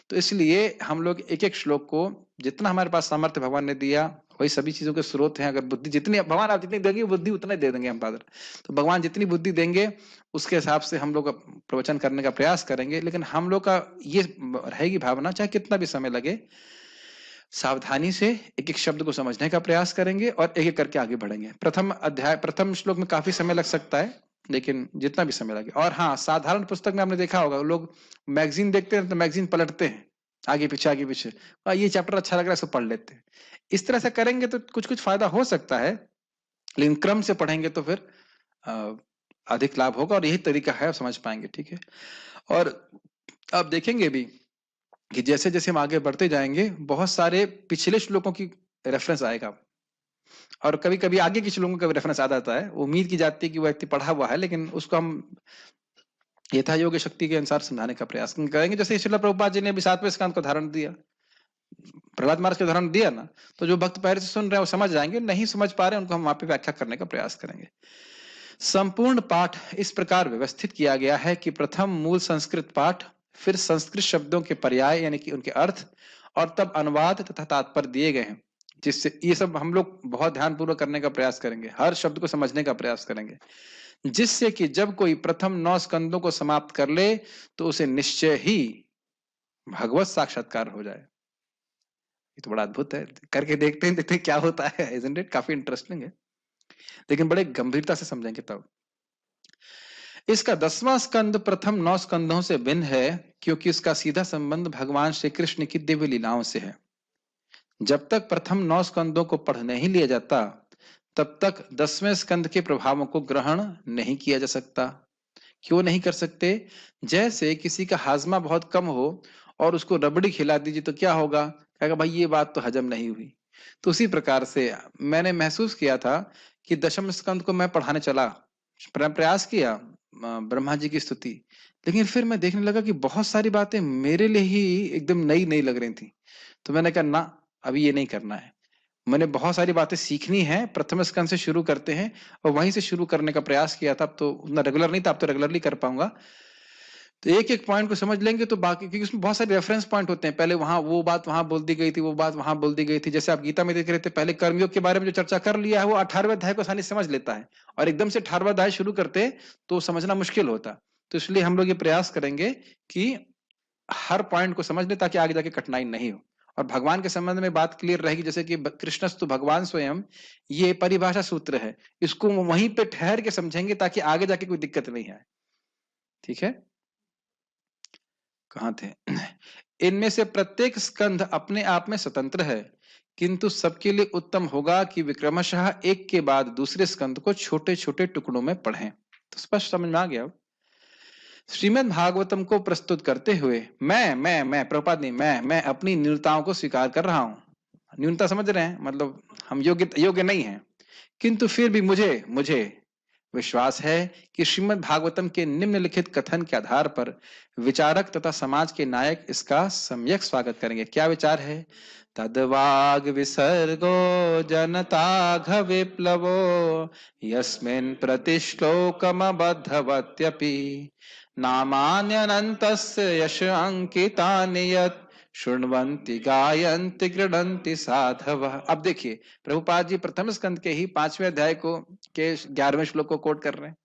तो इसलिए हम लोग एक एक श्लोक को, जितना हमारे पास सामर्थ्य भगवान ने दिया, वही सभी चीजों के स्रोत हैं। अगर बुद्धि जितनी भगवान आप जितनी देंगे बुद्धि उतना ही दे देंगे हम फादर। तो भगवान जितनी बुद्धि देंगे उसके हिसाब से हम लोग प्रवचन करने का प्रयास करेंगे, लेकिन हम लोग का ये रहेगी भावना, चाहे कितना भी समय लगे, सावधानी से एक एक शब्द को समझने का प्रयास करेंगे और एक एक करके आगे बढ़ेंगे। प्रथम अध्याय, प्रथम श्लोक में काफी समय लग सकता है, लेकिन जितना भी समय लगे। और हाँ, साधारण पुस्तक में आपने देखा होगा, लोग मैगजीन देखते हैं तो मैगजीन पलटते हैं आगे पीछे आगे पीछे, ये चैप्टर अच्छा लग रहा है इसको पढ़ लेते हैं। इस तरह से करेंगे तो कुछ कुछ फायदा हो सकता है, लेकिन क्रम से पढ़ेंगे तो फिर अधिक लाभ होगा, और यही तरीका है, समझ पाएंगे। ठीक है। और आप देखेंगे भी कि जैसे जैसे हम आगे बढ़ते जाएंगे बहुत सारे पिछले श्लोकों की रेफरेंस आएगा, और कभी कभी आगे के श्लोकों का रेफरेंस आ जाता है। उम्मीद की जाती है कि वो व्यक्ति पढ़ा हुआ है, लेकिन उसको हम यथा योग्य शक्ति के अनुसार समझाने का प्रयास करेंगे। जैसे श्रील प्रभुपाद जी ने भी 7वें स्कंद को धारण दिया, प्रहलाद महाराज का उदाहरण दिया ना, तो जो भक्त पहले से सुन रहे हैं वो समझ जाएंगे, नहीं समझ पा रहे उनको हम वहां पे व्याख्या करने का प्रयास करेंगे। संपूर्ण पाठ इस प्रकार व्यवस्थित किया गया है कि प्रथम मूल संस्कृत पाठ, फिर संस्कृत शब्दों के पर्याय यानी कि उनके अर्थ, और तब अनुवाद तथा तात्पर्य दिए गए हैं, जिससे ये सब हम लोग बहुत ध्यानपूर्वक करने का प्रयास करेंगे, हर शब्द को समझने का प्रयास करेंगे, जिससे कि जब कोई प्रथम 9 स्कंदों को समाप्त कर ले तो उसे निश्चय ही भगवत साक्षात्कार हो जाए। ये तो बड़ा अद्भुत है, करके देखते हैं क्या होता है। Isn't it? काफी इंटरेस्टिंग है, लेकिन बड़े गंभीरता से समझेंगे तब। इसका 10वां स्कंद प्रथम 9 स्कंदों से भिन्न है, क्योंकि इसका सीधा संबंध भगवान श्री कृष्ण की दिव्य लीलाओं से है। जब तक प्रथम 9 स्कंदों को पढ़ नहीं लिया जाता तब तक 10वें स्कंद के प्रभावों को ग्रहण नहीं किया जा सकता। क्यों नहीं कर सकते? जैसे किसी का हाजमा बहुत कम हो और उसको रबड़ी खिला दीजिए तो क्या होगा? कहेगा भाई ये बात तो हजम नहीं हुई। तो उसी प्रकार से मैंने महसूस किया था कि 10वें स्कंद को मैं पढ़ाने चला, प्रयास किया ब्रह्मा जी की स्तुति, लेकिन फिर मैं देखने लगा कि बहुत सारी बातें मेरे लिए ही एकदम नई नई लग रही थी। तो मैंने कहा ना, अभी ये नहीं करना है, मैंने बहुत सारी बातें सीखनी है, प्रथम स्कंद से शुरू करते हैं, और वहीं से शुरू करने का प्रयास किया था। अब तो उतना रेगुलर नहीं था, अब तो रेगुलरली कर पाऊंगा। तो एक एक पॉइंट को समझ लेंगे तो बाकी, क्योंकि उसमें बहुत सारे रेफरेंस पॉइंट होते हैं, पहले वहां वो बात वहां बोल दी गई थी, वो बात वहां बोल दी गई थी। जैसे आप गीता में देख रहे थे, पहले कर्मयोग के बारे में जो चर्चा कर लिया है वो 18वें अध्याय को आसानी समझ लेता है, और एकदम से 18वां अध्याय शुरू करते तो समझना मुश्किल होता। तो इसलिए हम लोग ये प्रयास करेंगे कि हर पॉइंट को समझ ले ताकि आगे जाके कठिनाई नहीं हो। और भगवान के संबंध में बात क्लियर रहेगी, जैसे कि कृष्णस्तु भगवान स्वयं, ये परिभाषा सूत्र है, इसको वहीं पे ठहर के समझेंगे ताकि आगे जाके कोई दिक्कत नहीं आए। ठीक है, कहाँ थे? इनमें से प्रत्येक स्कंध अपने आप में स्वतंत्र है, किंतु सबके लिए उत्तम होगा कि विक्रमशः एक के बाद दूसरे स्कंद को छोटे छोटे टुकड़ों में पढ़ें। तो स्पष्ट समझ में आ गया। श्रीमद् भागवतम को प्रस्तुत करते हुए मैं प्रभुपाद नहीं, मैं अपनी न्यूनताओं को स्वीकार कर रहा हूं। न्यूनता समझ रहे हैं, मतलब हम योग्य नहीं हैं, किंतु फिर भी मुझे विश्वास है कि श्रीमद् भागवतम के निम्नलिखित कथन के आधार पर विचारक तथा समाज के नायक इसका सम्यक स्वागत करेंगे। क्या विचार है? तद्वाग विसर्गो जनताघ विप्लवो यस्मिन् प्रतिश्लोकमबद्धवत्यपि नामान्यनन्तस्य यश अंकितानि यत् शृण्वन्ति गायन्ति गृह्णन्ति साधवः। अब देखिए, प्रभुपाद जी प्रथम स्कंद के ही 5वें अध्याय को के 11वें श्लोक को कोट कर रहे हैं,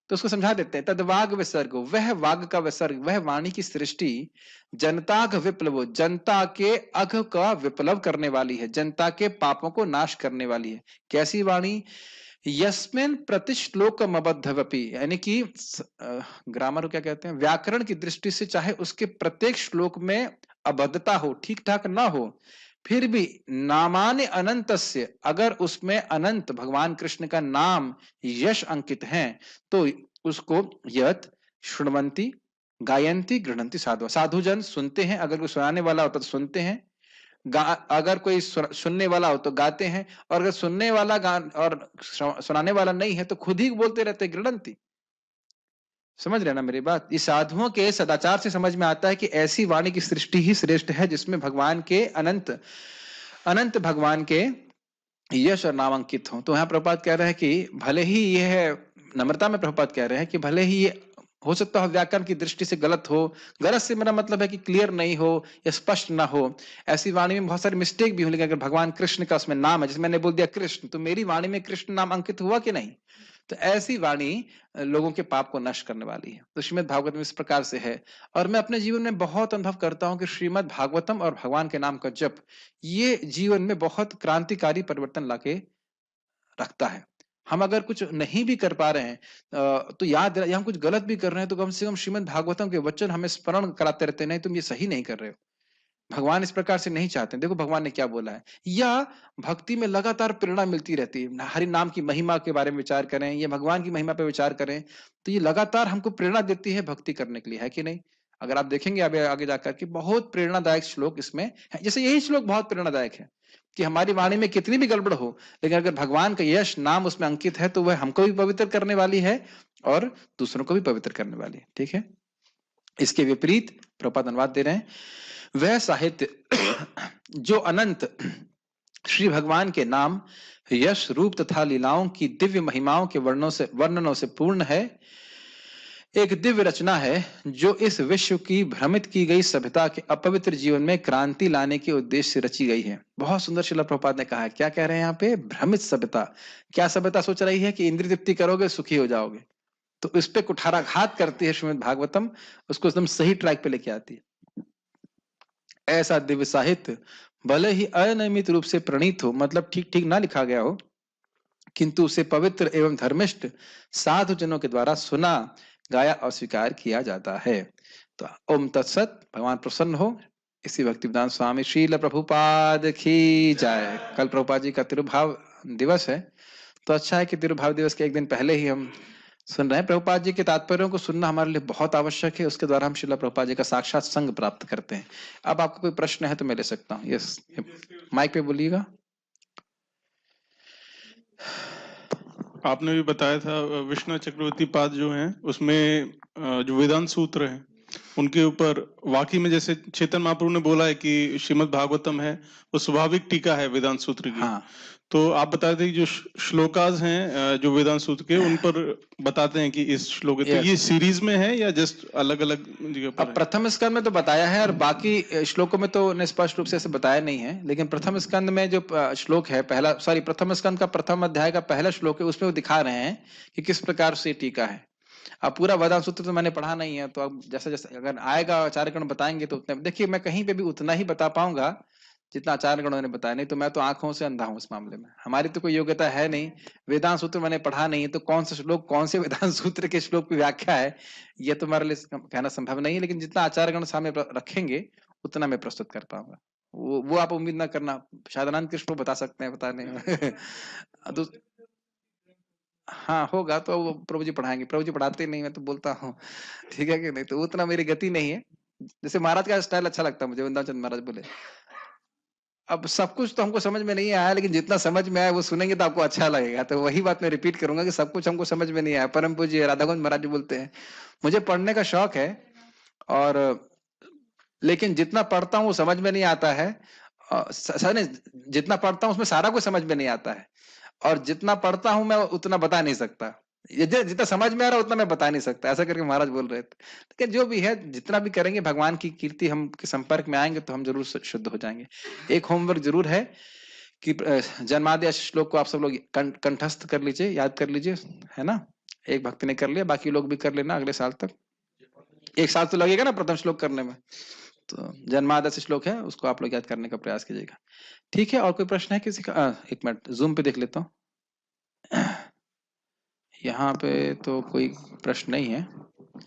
तो उसको समझा देते हैं। तद्वाग विसर्ग, वह वाग का विसर्ग, वह वाणी की सृष्टि, जनता का विप्लव, जनता के अघ का विप्लव करने वाली है, जनता के पापों को नाश करने वाली है। कैसी वाणी? यस्मिन प्रतिश्लोकमबद्धवपि, यानी कि ग्रामर को क्या कहते हैं, व्याकरण की दृष्टि से चाहे उसके प्रत्येक श्लोक में अबद्धता हो, ठीक ठाक ना हो, फिर भी नामाने अनंतस्य, अगर उसमें अनंत भगवान कृष्ण का नाम यश अंकित है, तो उसको यत शृण्वन्ति गायन्ति गृह्णन्ति साधु, साधुजन सुनते हैं, अगर कोई सुनाने वाला होता तो सुनते हैं, अगर कोई सुनने वाला हो तो गाते हैं, और अगर सुनने वाला और सुनाने वाला नहीं है तो खुद ही बोलते रहते गृह्णन्ति। समझ रहे ना मेरी बात? इस साधुओं के सदाचार से समझ में आता है कि ऐसी वाणी की सृष्टि ही श्रेष्ठ है जिसमें भगवान के अनंत भगवान के यश और नामांकित हो। तो यहाँ प्रभुपाद कह रहे हैं कि भले ही यह नम्रता में प्रभुपाद कह रहे हैं कि भले ही ये हो सकता है व्याकरण की दृष्टि से गलत हो, गलत से मेरा मतलब है कि क्लियर नहीं हो या स्पष्ट ना हो, ऐसी वाणी में बहुत सारे मिस्टेक भी हो, लेकिन अगर भगवान कृष्ण का उसमें नाम है, जैसे मैंने बोल दिया कृष्ण, तो मेरी वाणी में कृष्ण नाम अंकित हुआ कि नहीं? तो ऐसी वाणी लोगों के पाप को नष्ट करने वाली है। तो श्रीमद् भागवतम इस प्रकार से है, और मैं अपने जीवन में बहुत अनुभव करता हूं कि श्रीमद् भागवतम और भगवान के नाम का जप, ये जीवन में बहुत क्रांतिकारी परिवर्तन लाके रखता है। हम अगर कुछ नहीं भी कर पा रहे हैं तो याद हम कुछ गलत भी कर रहे हैं, तो कम से कम श्रीमद् भागवतम के वचन हमें स्मरण कराते रहते हैं, नहीं तुम ये सही नहीं कर रहे हो। भगवान इस प्रकार से नहीं चाहते। देखो भगवान ने क्या बोला है, या भक्ति में लगातार प्रेरणा मिलती रहती है, हरि नाम की महिमा के बारे में विचार करें, या भगवान की महिमा पे विचार करें, तो ये लगातार हमको प्रेरणा देती है भक्ति करने के लिए, है कि नहीं? अगर आप देखेंगे आगे जाकर के बहुत प्रेरणादायक श्लोक इसमें है। जैसे यही श्लोक बहुत प्रेरणादायक है कि हमारी वाणी में कितनी भी गड़बड़ हो, लेकिन अगर भगवान का यश नाम उसमें अंकित है तो वह हमको भी पवित्र करने वाली है और दूसरों को भी पवित्र करने वाली है। ठीक है, इसके विपरीत प्रभुपाद अनुवाद दे रहे हैं, वह साहित्य जो अनंत श्री भगवान के नाम, यश, रूप तथा लीलाओं की दिव्य महिमाओं के वर्णनों से पूर्ण है, एक दिव्य रचना है जो इस विश्व की भ्रमित की गई सभ्यता के अपवित्र जीवन में क्रांति लाने के उद्देश्य से रची गई है। बहुत सुंदर श्रील प्रभुपाद ने कहा है। क्या कह रहे हैं यहाँ पे? भ्रमित सभ्यता। क्या सभ्यता सोच रही है कि इंद्रिय तृप्ति करोगे सुखी हो जाओगे? तो इस पे कुठाराघात करती है श्रीमद् भागवतम, उसको एकदम सही ट्रैक पे लेके आती है। ऐसा दिव्य साहित्य भले ही अनियमित रूप से प्रणीत हो, मतलब ठीक ठीक ना लिखा गया हो, किंतु उसे पवित्र एवं धर्मिष्ठ साधु जनों के द्वारा सुना, गाया और स्वीकार किया जाता है। तो ओम तत्सत, भगवान प्रसन्न हो। इसी भक्तिवेदांत स्वामी श्रील प्रभुपाद की जय। कल प्रभुपाद जी का तिरुभाव दिवस है, तो अच्छा है कि तिरुभाव दिवस के एक दिन पहले ही हम सुन रहे हैं। प्रभुपाद जी के तात्पर्यों को सुनना हमारे लिए बहुत आवश्यक है, उसके द्वारा हम श्रील प्रभुपाद जी का साक्षात संग प्राप्त करते हैं। अब आपको कोई प्रश्न है तो मैं ले सकता हूँ। यस, माइक पे बोलिएगा। आपने भी बताया था विष्णु चक्रवर्ती पाद जो हैं उसमें जो वेदांत सूत्र हैं उनके ऊपर वाकई में जैसे चेतन महाप्रभु ने बोला है कि श्रीमद् भागवतम है वो स्वाभाविक टीका है वेदांत सूत्र की। हाँ। तो आप बताते थे जो श्लोकाज हैं जो वेदांत सूत्र के उन पर बताते हैं कि इस श्लोक तो ये सीरीज में है या जस्ट अलग अलग जगह पर? अब प्रथम स्कंद में तो बताया है और बाकी श्लोकों में तो स्पष्ट रूप से ऐसे बताया नहीं है, लेकिन प्रथम स्कंद में जो श्लोक है प्रथम स्कंद का प्रथम अध्याय का पहला श्लोक है, उसमें वो दिखा रहे हैं कि किस प्रकार से टीका है। अब पूरा वेदांत सूत्र तो मैंने पढ़ा नहीं है, तो अब जैसे जैसे अगर आएगा आचार्यगण बताएंगे तो उतने, देखिए मैं कहीं पे भी उतना ही बता पाऊंगा जितना आचार्यगणों ने बताया, नहीं तो मैं तो आंखों से अंधा हूं इस मामले में। हमारी तो कोई योग्यता है नहीं, वेदांत सूत्र मैंने पढ़ा नहीं, तो कौन सा श्लोक, कौन से वेदांत सूत्र के श्लोक की व्याख्या है, ये तो मेरे लिए कहना संभव नहीं है। लेकिन जितना आचार्यगण सामने रखेंगे उतना मैं प्रस्तुत कर पाऊंगा। वो आप उम्मीद ना करना, शायद अनंत के श्लोक बता सकते हैं, पता नहीं। हाँ होगा तो वो प्रभु जी पढ़ाएंगे, प्रभु जी पढ़ाते नहीं, मैं तो बोलता हूँ। ठीक है कि नहीं, तो उतना मेरी गति नहीं है। जैसे महाराज का स्टाइल अच्छा लगता है मुझे, वृंदावन चंद महाराज बोले, अब सब कुछ तो हमको समझ में नहीं आया, लेकिन जितना समझ में आया वो सुनेंगे तो आपको अच्छा लगेगा। तो वही बात मैं रिपीट करूंगा कि सब कुछ हमको समझ में नहीं आया। परम पूज्य राधाकुंज महाराज जी बोलते हैं, मुझे पढ़ने का शौक है, और लेकिन जितना पढ़ता हूँ वो समझ में नहीं आता है। नहीं, जितना पढ़ता हूँ उसमें सारा कुछ समझ में नहीं आता है, और जितना पढ़ता हूं मैं उतना बता नहीं सकता। ये जितना समझ में आ रहा है उतना मैं बता नहीं सकता, ऐसा करके महाराज बोल रहे थे। लेकिन जो भी है, जितना भी करेंगे भगवान की कीर्ति, हम के संपर्क में आएंगे तो हम जरूर शुद्ध हो जाएंगे। एक होमवर्क जरूर है कि जन्मादि श्लोक को आप सब लोग कंठस्थ कर लीजिए, याद कर लीजिए, है ना। एक भक्त ने कर लिया, बाकी लोग भी कर लेना अगले साल तक। एक साल तो लगेगा ना प्रथम श्लोक करने में, तो जन्मादि श्लोक है, उसको आप लोग याद करने का प्रयास कीजिएगा। ठीक है, और कोई प्रश्न है किसी का? एक मिनट जूम पे देख लेता हूँ। यहाँ पे तो कोई प्रश्न नहीं है।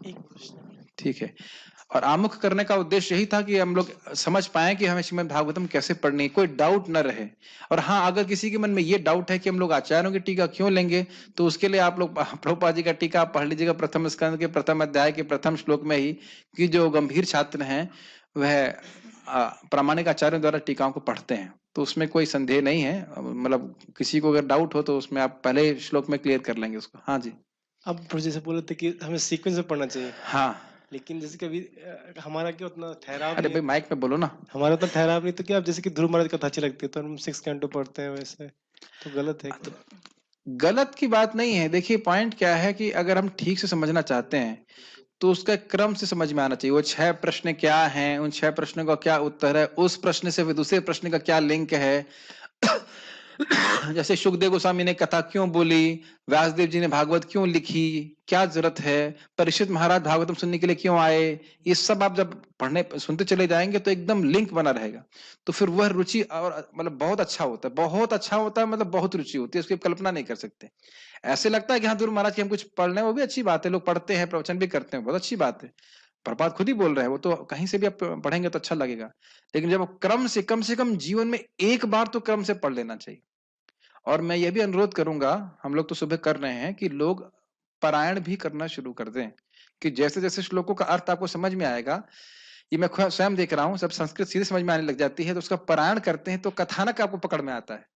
एक प्रश्न। ठीक है, और आमुख करने का उद्देश्य यही था कि हम लोग समझ पाए कि हमें श्रीमद् भागवतम कैसे पढ़नी है, कोई डाउट न रहे। और हाँ, अगर किसी के मन में ये डाउट है कि हम लोग आचार्यों की टीका क्यों लेंगे, तो उसके लिए आप लोग प्रभुपाद जी का टीका पढ़ लीजिएगा, प्रथम स्कंद के प्रथम अध्याय के प्रथम श्लोक में ही, कि जो गंभीर छात्र हैं वह प्रामाणिक आचार्यों द्वारा टीकाओं को पढ़ते हैं, तो उसमें कोई संदेह नहीं है। मतलब किसी को अगर डाउट हो तो उसमें आप पहले श्लोक में क्लियर कर लेंगे उसको। हाँ जी। अब जैसे बोले थे कि हमें सीक्वेंस में पढ़ना चाहिए, हाँ, लेकिन जैसे कभी हमारा क्या उतना ठहराव अरे नहीं भाई है, माइक में बोलो ना। हमारा उतना ठहराव नहीं, तो क्या आप जैसे कि ध्रुव महाराज कथा अच्छी लगती है तो हम 6 कैंटो पढ़ते हैं, वैसे तो गलत है क्या? गलत की बात नहीं है। देखिए पॉइंट क्या है कि अगर हम ठीक से समझना चाहते हैं तो उसका क्रम से समझ में आना चाहिए। वो 6 प्रश्न क्या हैं, उन 6 प्रश्नों का क्या उत्तर है, उस प्रश्न से फिर दूसरे प्रश्न का क्या लिंक है। जैसे सुखदेव गोस्वामी ने कथा क्यों बोली, व्यासदेव जी ने भागवत क्यों लिखी, क्या जरूरत है, परीक्षित महाराज भागवतम सुनने के लिए क्यों आए, ये सब आप जब पढ़ने सुनते चले जाएंगे तो एकदम लिंक बना रहेगा। तो फिर वह रुचि और मतलब बहुत अच्छा होता है, बहुत अच्छा होता है, मतलब बहुत रुचि होती है, उसकी कल्पना नहीं कर सकते। ऐसे लगता है कि हाँ ध्रुव महाराज की हम कुछ पढ़ रहे हैं, वो भी अच्छी बात है, लोग पढ़ते हैं, प्रवचन भी करते हैं, बहुत अच्छी बात है। प्रपात खुद ही बोल रहे हैं, वो तो कहीं से भी आप पढ़ेंगे तो अच्छा लगेगा। लेकिन जब क्रम से कम जीवन में एक बार तो क्रम से पढ़ लेना चाहिए। और मैं ये भी अनुरोध करूंगा, हम लोग तो सुबह कर रहे हैं, कि लोग पारायण भी करना शुरू कर दें, कि जैसे जैसे श्लोकों का अर्थ आपको समझ में आएगा, ये मैं स्वयं देख रहा हूँ, जब संस्कृत सीधे समझ में आने लग जाती है तो उसका पारायण करते हैं तो कथानक आपको पकड़ में आता है।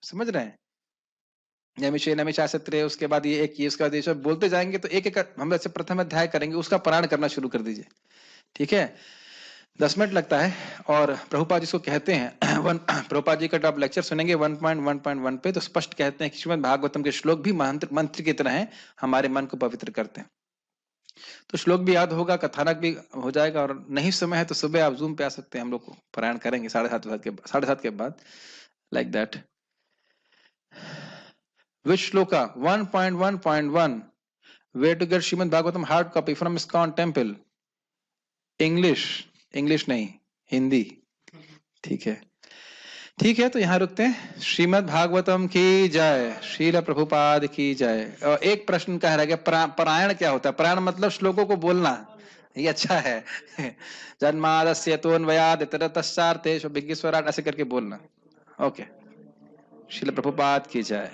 समझ रहे हैं? नैमिषे नैमिषास्त्रे, उसके बाद ये एक, ये उसका देश बोलते जाएंगे तो एक एक हम ऐसे प्रथम अध्याय करेंगे, उसका पारायण करना शुरू कर दीजिए। ठीक है, 10 मिनट लगता है। और प्रभुपाद जी इसको कहते हैं प्रभुपाद जी का जब लेक्चर सुनेंगे 1.1.1 पे, तो स्पष्ट कहते हैं कि श्रीमद् भागवतम के श्लोक भी मंत्र की तरह हैं, हमारे मन को पवित्र करते हैं। तो श्लोक भी याद होगा, कथानक भी हो जाएगा, और नहीं समय है तो सुबह आप जूम पे आ सकते हैं, हम लोग पारायण करेंगे 7:30 के बाद, like that. Which shloka? 1.1.1. Where to get Srimad Bhagavatam hard copy from ISKCON temple? English नहीं, हिंदी। ठीक है, ठीक है, तो यहाँ रुकते हैं। श्रीमद् भागवतम की जय, श्रील प्रभुपाद की जय। और एक प्रश्न कह रहा है, पारायण क्या होता है? पारायण मतलब श्लोकों को बोलना, ये अच्छा है। जन्मादस्य तोन्वयाद इतरतश्चार्थे विज्ञस्वराट, ऐसे करके बोलना। ओके, श्रील प्रभुपाद की जय।